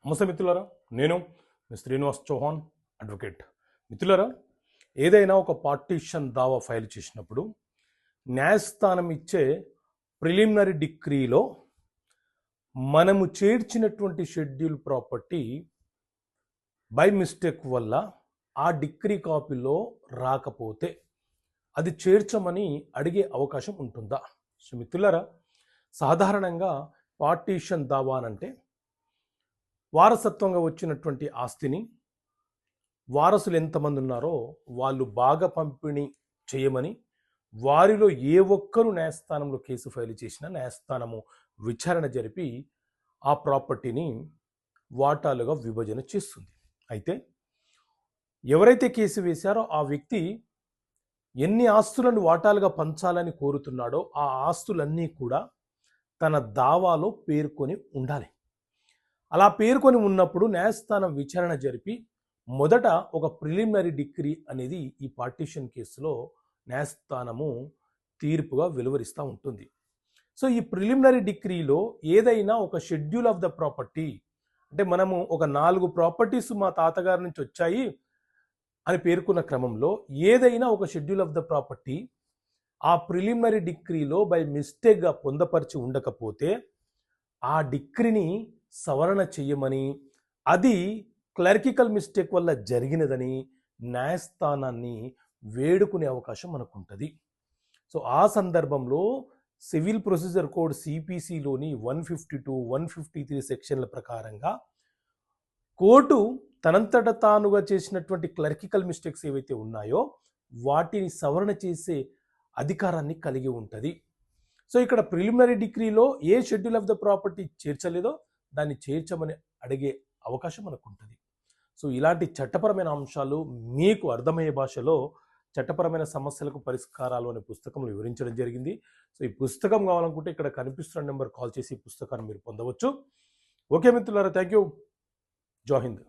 నమస్తే మిత్రులారా, నేను మీ శ్రీనివాస్ చౌహాన్ అడ్వకేట్. మిత్రులారా, ఏదైనా ఒక పార్టీషన్ దావా ఫైల్ చేసినప్పుడు న్యాయస్థానం ఇచ్చే ప్రిలిమినరీ డిక్రీలో మనము చేర్చినటువంటి షెడ్యూల్ ప్రాపర్టీ బై మిస్టేక్ వల్ల ఆ డిక్రీ కాపీలో రాకపోతే అది చేర్చమని అడిగే అవకాశం ఉంటుందా? సో మిత్రులారా, సాధారణంగా పార్టీషన్ దావా అంటే వారసత్వంగా వచ్చినటువంటి ఆస్తిని వారసులు ఎంతమంది ఉన్నారో వాళ్ళు బాగా పంపిణీ చేయమని, వారిలో ఏ ఒక్కరు న్యాయస్థానంలో కేసు ఫైల్ చేసినా న్యాయస్థానము విచారణ జరిపి ఆ ప్రాపర్టీని వాటాలుగా విభజన చేస్తుంది. అయితే ఎవరైతే కేసు వేశారో ఆ వ్యక్తి ఎన్ని ఆస్తులను వాటాలుగా పంచాలని కోరుతున్నాడో ఆ ఆస్తులన్నీ కూడా తన దావాలో పేర్కొని ఉండాలి. అలా పేర్కొని ఉన్నప్పుడు న్యాయస్థానం విచారణ జరిపి మొదట ఒక ప్రిలిమినరీ డిక్రీ అనేది ఈ పార్టీషన్ కేసులో న్యాయస్థానము తీర్పుగా వెలువరిస్తూ ఉంటుంది. సో ఈ ప్రిలిమినరీ డిక్రీలో ఏదైనా ఒక షెడ్యూల్ ఆఫ్ ద ప్రాపర్టీ, అంటే మనము ఒక 4 ప్రాపర్టీస్ మా తాతగారి నుంచి వచ్చాయి అని పేర్కొన్న క్రమంలో ఏదైనా ఒక షెడ్యూల్ ఆఫ్ ద ప్రాపర్టీ ఆ ప్రిలిమినరీ డిక్రీలో బై మిస్టేక్గా పొందపరిచి ఉండకపోతే ఆ డిక్రీని సవరణ చేయమని, అది క్లరికల్ మిస్టేక్ వల్ల జరిగినదని న్యాయస్థానాన్ని వేడుకునే అవకాశం మనకు ఉంటుంది. సో ఆ సందర్భంలో సివిల్ ప్రొసీజర్ కోడ్ సిపిసిలోని 152, 153 సెక్షన్ల ప్రకారంగా కోర్టు తనంతట తానుగా చేసినటువంటి క్లరికల్ మిస్టేక్స్ ఏవైతే ఉన్నాయో వాటిని సవరణ చేసే అధికారాన్ని కలిగి ఉంటుంది. సో ఇక్కడ ప్రిలిమినరీ డిక్రీలో ఏ షెడ్యూల్ ఆఫ్ ద ప్రాపర్టీ చేర్చలేదో దాన్ని చేర్చమని అడిగే అవకాశం మనకు ఉంటుంది. సో ఇలాంటి చట్టపరమైన అంశాలు మీకు అర్థమయ్యే భాషలో చట్టపరమైన సమస్యలకు పరిష్కారాలు అనే పుస్తకంలో వివరించడం జరిగింది. సో ఈ పుస్తకం కావాలనుకుంటే ఇక్కడ కనిపిస్తున్న నెంబర్ కాల్ చేసి ఈ పుస్తకాన్ని మీరు పొందవచ్చు. ఓకే మిత్రులారా, థ్యాంక్ యూ. జై హింద్.